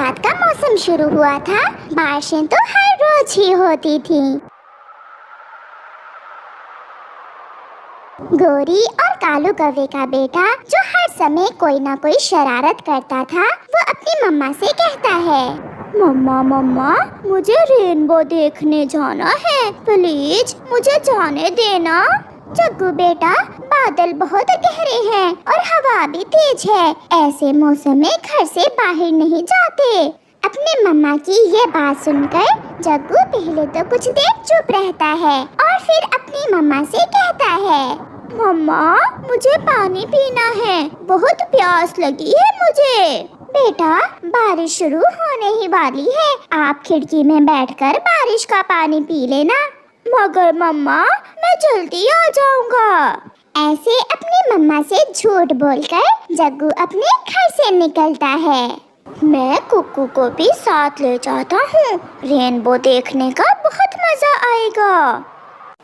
बरसात का मौसम शुरू हुआ था। बारिशें तो हर रोज ही होती थी। गोरी और कालू कौवे का बेटा, जो हर समय कोई ना कोई शरारत करता था, वो अपनी मम्मा से कहता है, मम्मा मम्मा, मुझे रेनबो देखने जाना है, प्लीज मुझे जाने देना। जग्गू बेटा, बादल बहुत गहरे हैं और हवा भी तेज है। ऐसे मौसम में घर से बाहर नहीं जाते। अपने मम्मा की ये बात सुनकर जग्गू पहले तो कुछ देर चुप रहता है और फिर अपनी मम्मा से कहता है, मम्मा मुझे पानी पीना है, बहुत प्यास लगी है मुझे। बेटा, बारिश शुरू होने ही वाली है, आप खिड़की में बैठकर बारिश का पानी पी लेना। मगर मम्मा, मैं जल्दी आ जाऊंगा। ऐसे अपनी मम्मा से झूठ बोलकर जग्गू अपने घर से निकलता है। मैं कुक्कू को भी साथ ले जाता हूँ, रेनबो देखने का बहुत मजा आएगा।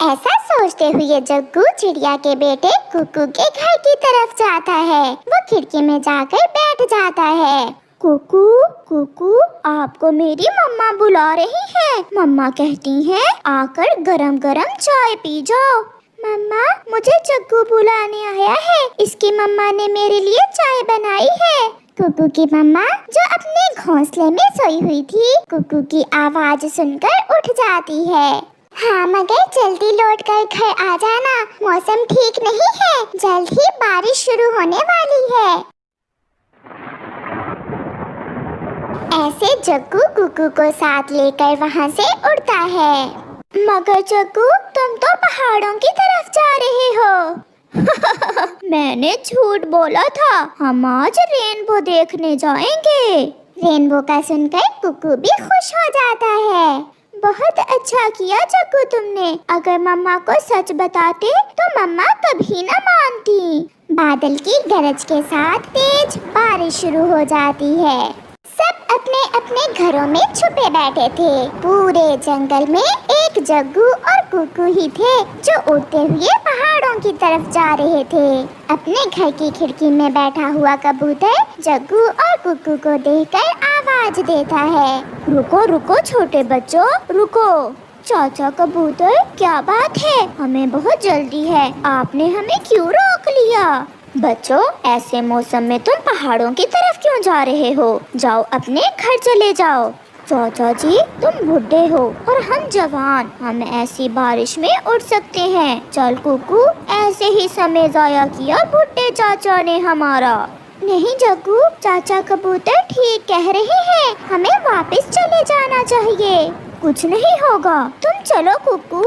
ऐसा सोचते हुए जग्गू चिड़िया के बेटे कुक्कू के घर की तरफ जाता है। वो खिड़की में जाकर बैठ जाता है। कुकू कुकू, आपको मेरी मम्मा बुला रही है। मम्मा कहती हैं आकर गरम गरम चाय पी जाओ। मम्मा, मुझे जग्गू बुलाने आया है, इसकी मम्मा ने मेरे लिए चाय बनाई है। कुकू की मम्मा, जो अपने घोंसले में सोई हुई थी, कुकू की आवाज सुनकर उठ जाती है। हाँ, मगर जल्दी लौट कर घर आ जाना, मौसम ठीक नहीं है, जल्द ही बारिश शुरू होने वाली है। ऐसे जग्गू कुकू को साथ लेकर वहाँ से उड़ता है। मगर जग्गू, तुम तो पहाड़ों की तरफ जा रहे हो। मैंने झूठ बोला था, हम आज रेनबो देखने जाएंगे। रेनबो का सुनकर कुकू भी खुश हो जाता है। बहुत अच्छा किया जग्गू तुमने, अगर मम्मा को सच बताते तो मम्मा कभी न मानती। बादल की गरज के साथ तेज बारिश शुरू हो जाती है। सब अपने अपने घरों में छुपे बैठे थे। पूरे जंगल में एक जग्गू और कुकू ही थे जो उड़ते हुए पहाड़ों की तरफ जा रहे थे। अपने घर की खिड़की में बैठा हुआ कबूतर जग्गू और कुकू को देखकर आवाज देता है, रुको रुको छोटे बच्चों, रुको। चाचा कबूतर, क्या बात है? हमें बहुत जल्दी है, आपने हमें क्यों रोक लिया? बच्चों, ऐसे मौसम में तुम पहाड़ों की तरफ क्यों जा रहे हो? जाओ अपने घर चले जाओ। चाचा जी, तुम बूढ़े हो और हम जवान, हम ऐसी बारिश में उड़ सकते हैं। चल कुकू, ऐसे ही समय जाया किया बूढ़े चाचा ने हमारा। नहीं जग्गू, चाचा कबूतर ठीक कह रहे हैं, हमें वापस चले जाना चाहिए। कुछ नहीं होगा, तुम चलो कुकू।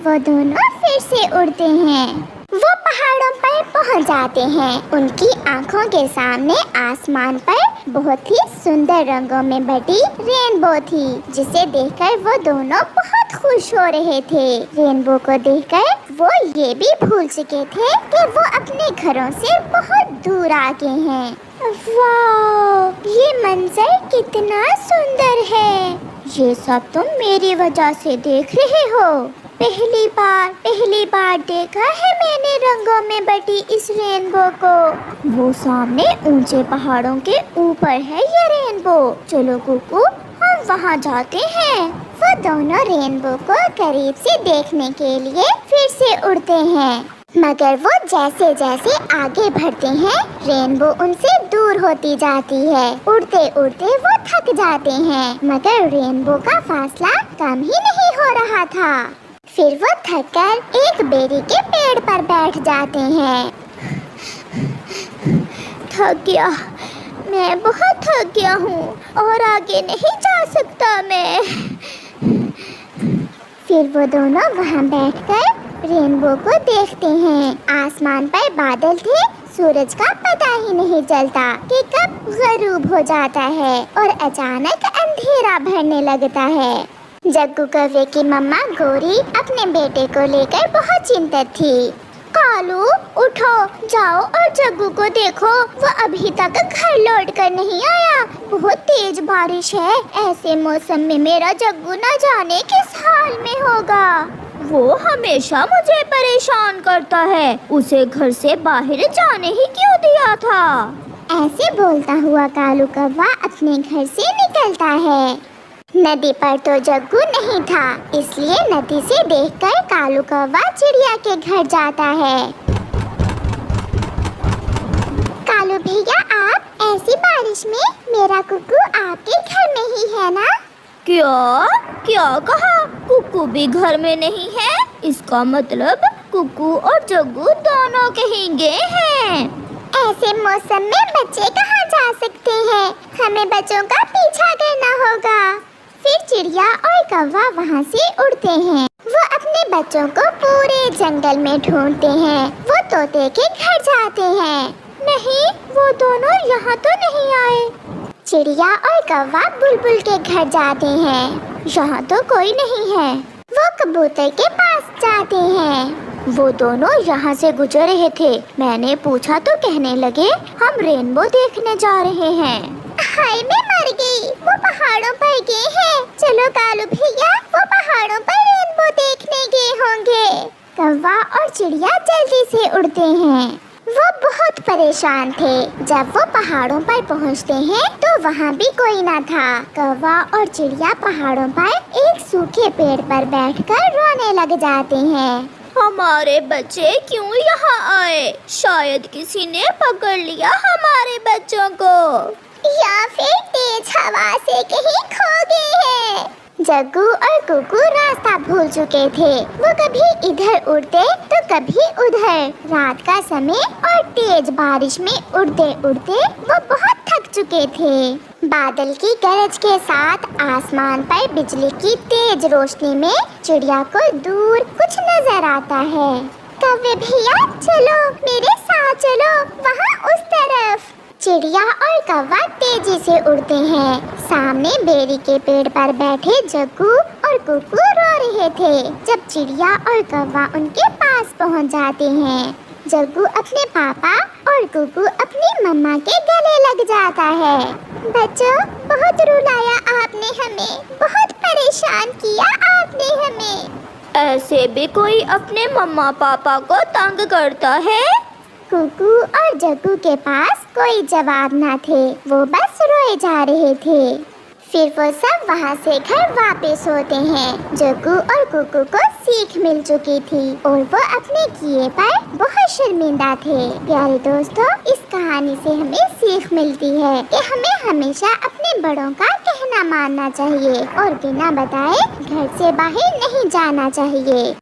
वो दोनों फिर से उड़ते हैं। वो पहाड़ों पर पहुंच जाते हैं। उनकी आंखों के सामने आसमान पर बहुत ही सुंदर रंगों में बटी रेनबो थी, जिसे देखकर वो दोनों बहुत खुश हो रहे थे। रेनबो को देखकर वो ये भी भूल चुके थे कि वो अपने घरों से बहुत दूर आ गए हैं। वाह, ये मंजर कितना सुंदर है। ये सब तुम मेरी वजह से देख रहे हो। पहली बार देखा है मैंने रंगों में बटी इस रेनबो को। वो सामने ऊंचे पहाड़ों के ऊपर है ये रेनबो। चलो कुकू, हम वहाँ जाते हैं। वो दोनों रेनबो को करीब से देखने के लिए फिर से उड़ते हैं, मगर वो जैसे जैसे आगे बढ़ते हैं, रेनबो उनसे दूर होती जाती है। उड़ते उड़ते वो थक जाते हैं, मगर रेनबो का फासला कम ही नहीं हो रहा था। फिर वो थककर एक बेरी के पेड़ पर बैठ जाते हैं। थक गया, मैं बहुत थक गया हूँ और आगे नहीं जा सकता मैं। फिर वो दोनों वहाँ बैठकर रेनबो को देखते हैं। आसमान पर बादल थे, सूरज का पता ही नहीं चलता कि कब ग़रूब हो जाता है और अचानक अंधेरा भरने लगता है। जग्गू कौवे की मम्मा गोरी अपने बेटे को लेकर बहुत चिंतित थी। कालू, उठो, जाओ और जग्गू को देखो, वो अभी तक घर लौट कर नहीं आया। बहुत तेज बारिश है, ऐसे मौसम में मेरा जग्गू न जाने किस हाल में होगा। वो हमेशा मुझे परेशान करता है, उसे घर से बाहर जाने ही क्यों दिया था? ऐसे बोलता हुआ कालू कौवा अपने घर से निकलता है। नदी पर तो जग्गू नहीं था, इसलिए नदी से देखकर कालू कौवा चिड़िया के घर जाता है। कालू भैया, आप ऐसी बारिश में मेरा कुक्कू आपके घर में ही है ना? क्या क्या कहा? कुक्कू भी घर में नहीं है? इसका मतलब कुक्कू और जग्गू दोनों कहीं गए हैं। ऐसे मौसम में बच्चे कहाँ जा सकते हैं? हमें बच्चों का पीछा करना होगा। फिर चिड़िया और कौवा वहाँ से उड़ते हैं। वो अपने बच्चों को पूरे जंगल में ढूंढते हैं। वो तोते के घर जाते हैं। नहीं, वो दोनों यहाँ तो नहीं आए। चिड़िया और कौवा बुलबुल के घर जाते हैं। यहाँ तो कोई नहीं है। वो कबूतर के पास जाते हैं। वो दोनों यहाँ से गुजर रहे थे। मैंने पूछा तो कहने लगे हम रेनबो देखने जा रहे हैं। हाय, मैं मर गई। वो पहाड़ों पर गए हैं। चलो कालू भैया, वो पहाड़ों पर रेनबो देखने गए होंगे। कौवा और चिड़िया जल्दी से उड़ते हैं। वो बहुत परेशान थे। जब वो पहाड़ों पर पहुँचते हैं तो वहाँ भी कोई ना था। कौवा और चिड़िया पहाड़ों पर एक सूखे पेड़ पर बैठकर रोने लग जाते हैं। हमारे बच्चे क्यों यहाँ आए? शायद किसी ने पकड़ लिया हमारे बच्चों को, या फिर तेज हवा से कहीं खो गए हैं। जग्गू और कुक्कू रास्ता भूल चुके थे। वो कभी इधर उड़ते तो कभी उधर। रात का समय और तेज बारिश में उड़ते उड़ते वो बहुत थक चुके थे। बादल की गरज के साथ आसमान पर बिजली की तेज रोशनी में चिड़िया को दूर कुछ नजर आता है। कौवे भैया, चलो मेरे साथ चलो, वहाँ उस तरफ। चिड़िया और कौवा तेजी से उड़ते हैं। सामने बेरी के पेड़ पर बैठे जग्गू और कुक्कू रो रहे थे। जब चिड़िया और कौवा उनके पास पहुंच जाते हैं, जग्गू अपने पापा और कुक्कू अपनी मम्मा के गले लग जाता है। बच्चों, बहुत रुलाया आपने हमें, बहुत परेशान किया आपने हमें। ऐसे भी कोई अपने मम्मा पापा को तंग करता है? कुक्कू और जग्गू के पास कोई जवाब ना थे। वो बस रोए जा रहे थे। फिर वो सब वहाँ से घर वापस होते हैं। जग्गू और कुक्कू को सीख मिल चुकी थी और वो अपने किए पर बहुत शर्मिंदा थे। प्यारे दोस्तों, इस कहानी से हमें सीख मिलती है कि हमें हमेशा अपने बड़ों का कहना मानना चाहिए और बिना बताए घर से बाहर नहीं जाना चाहिए।